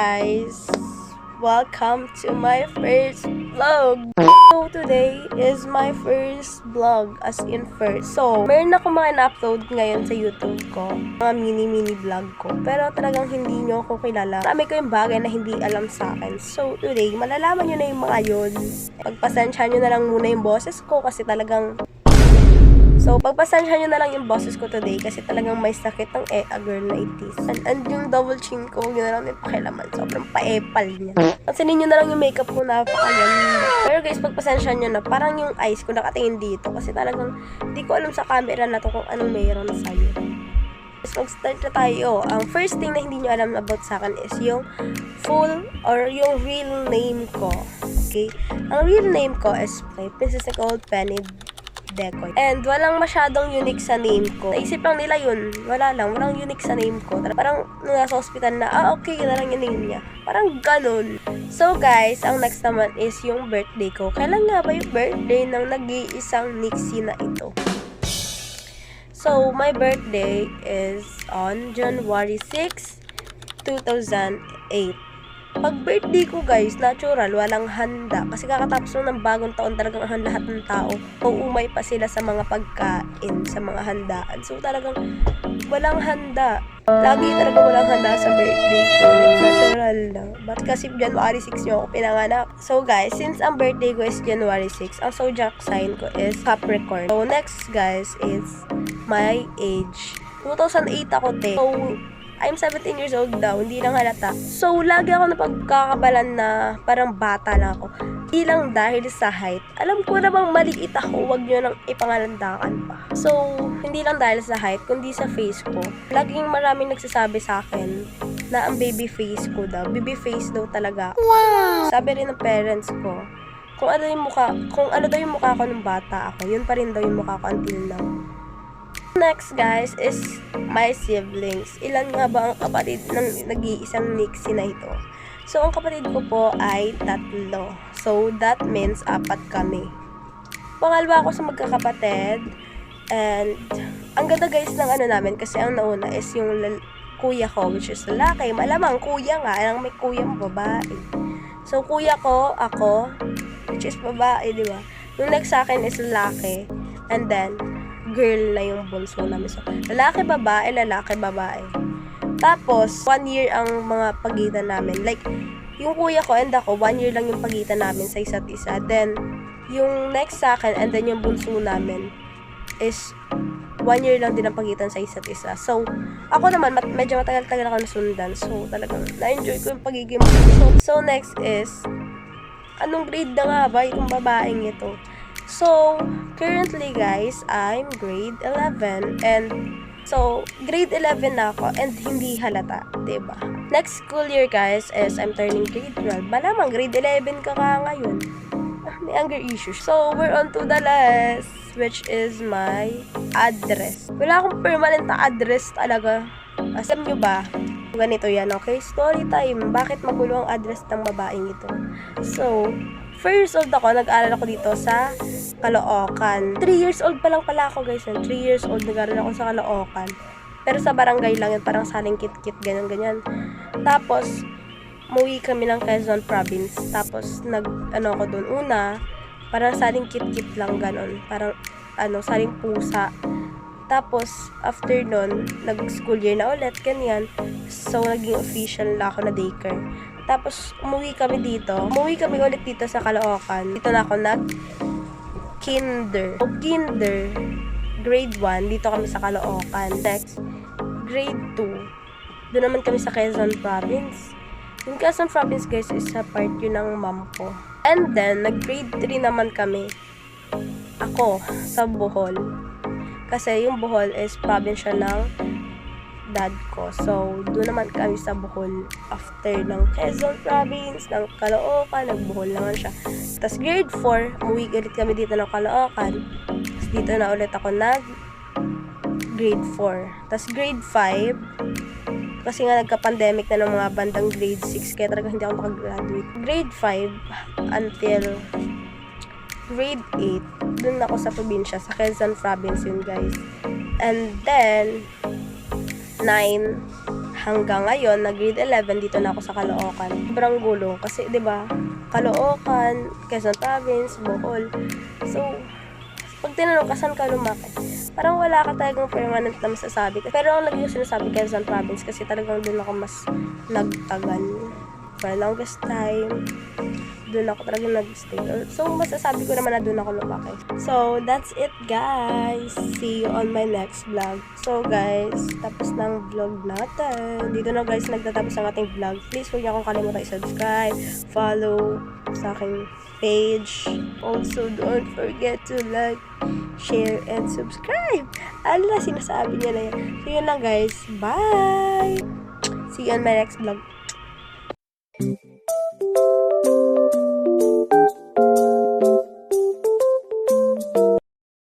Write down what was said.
guys! Welcome to my first vlog! So today is my first vlog, as in first. So, meron ako mga na-upload ngayon sa YouTube ko, mga mini vlog ko. Pero talagang hindi nyo ako kilala. Marami ko yung bagay na hindi alam sa akin. So today, malalaman nyo na yung mga yun. Pagpasensya nyo na lang muna yung boses ko kasi talagang pagpasensya nyo na lang yung boses ko today kasi talagang may sakit ng a girl na itis. And yung double chin ko, yun na lang yung pakilaman. Sobrang paepal niya. Pansinin nyo na lang yung makeup ko, napakaganda. Pero guys, pagpasensya nyo na, parang yung eyes ko nakatingin dito kasi talagang di ko alam sa camera na to kung anong mayroon sa'yo. Mag-start na tayo. Ang first thing na hindi nyo alam about sa akin is yung full or yung real name ko. Okay? Ang real name ko is Princess Nicole Penny Decoy. And walang masyadong unique sa name ko. Naisip lang nila yun. Walang unique sa name ko. Parang nung nasa hospital na, okay, yun na lang yung name niya. Parang ganun. So guys, ang next naman is yung birthday ko. Kailan nga ba yung birthday ng nag-iisang Nixie na ito? So, my birthday is on January 6, 2008. Pag birthday ko guys, natural, walang handa. Kasi kakatapos ng bagong taon, talagang lahat ng tao, uumay pa sila sa mga pagkain, sa mga handaan. So talagang walang handa. Lagi talaga walang handa sa birthday ko. Natural lang. Ba't kasi January 6 nyo ako pinanganak? So guys, since ang birthday ko is January 6, ang zodiac sign ko is Capricorn. So next guys is my age. 2008 ako, te. So, I'm 17 years old daw, hindi lang halata. So, lagi ako napagkakabalan na parang bata na ako. Hindi lang dahil sa height. Alam ko na bang maliit ako, wag nyo nang ipangalandakan pa. So, hindi lang dahil sa height, kundi sa face ko. Laging maraming nagsasabi sa akin na ang baby face ko daw. Baby face daw talaga. Wow! Sabi rin ng parents ko, kung ano daw yung mukha ko nung bata ako, yun pa rin daw yung mukha ko until now. Next guys is my siblings. Ilan nga ba ang kapatid ng nag-iisang Nixie na ito? So ang kapatid ko po ay 3. So that means 4 kami. Pangalawa ako sa magkakapatid. And ang ganda guys ng namin kasi ang nauna is yung kuya ko, which is lalaki. Malamang kuya nga, ang may kuyang babae. So kuya ko, ako, which is babae, di ba? Yung next sa akin is lalaki. And then girl na yung bunso namin. So, lalaki, babae. Tapos, 1 year ang mga pagitan namin. Like, yung kuya ko and ako, 1 year lang yung pagitan namin sa isa't isa. Then, yung next sa akin and then yung bunso namin is 1 year lang din ang pagitan sa isa't isa. So, ako naman, medyo matagal-tagal ako nasundan. So, talagang na-enjoy ko yung pagiging bunso. So, next is, anong grade na nga ba itong babaeng ito? So, currently guys, I'm grade 11 and so, grade 11 na ako and hindi halata, diba? Next school year guys is I'm turning grade 12. Malamang grade 11 ka ngayon. May anger issues. So, we're on to the last, which is my address. Wala akong permanent na address talaga. Alam nyo ba? Ganito yan, okay? Story time. Bakit magulo ang address ng babaeng ito? So, 4 years old ako, nag-aaral ako dito sa Caloocan. 3 years old pa lang pala ako guys. 3 years old, nag-aaral ako sa Caloocan. Pero sa barangay lang yun, parang saling kit-kit, ganyan. Tapos, umuwi kami ng Quezon Province. Tapos, ako doon una, parang saling kit-kit lang, ganon. Parang, saling pusa. Tapos, after nun, nag-school year na ulit, ganyan. So, naging official na ako na daycare. Tapos, umuwi kami ulit dito sa Caloocan. Dito na ako kinder, grade 1, dito kami sa Caloocan. Next, grade 2, doon naman kami sa Quezon Province. Yung Quezon Province guys, is sa part yun ng mom ko. And then, nag-grade 3 naman kami, ako, sa Bohol. Kasi yung Bohol is province ng dad ko. So, doon naman kami sa Bohol. After ng Quezon Province, ng Caloocan, nag-Bohol naman siya. Tapos grade 4, umuwi ulit kami dito ng Caloocan. Tapos dito na ulit ako grade 4. Tapos grade 5, kasi nga nagka-pandemic na ng mga bandang grade 6, kaya talaga hindi ako makagraduate. Grade 5 until grade 8, doon ako sa probinsya, sa Quezon Province yun guys. And then, 9 hanggang ngayon, nag-grade 11, dito na ako sa Caloocan. Sobrang gulong kasi, di ba, Caloocan, Quezon Province, Bohol. So, pag tinanong ka, saan ka lumaki? Parang wala ka talagang permanent na masasabi. Pero ang lagi ko sinasabi Quezon Province kasi talagang doon ako mas nagtagal. For the longest time, doon ako talaga nag-stay. So, masasabi ko naman na doon ako lumaki. So, that's it, guys. See you on my next vlog. So, guys, tapos ng vlog natin. Dito na, guys, nagtatapos ang ating vlog. Please, huwag niyo akong kalimutan i-subscribe, follow sa aking page. Also, don't forget to like, share, and subscribe. Ala, sinasabi niya na yan. So, yun lang, guys. Bye! See you on my next vlog.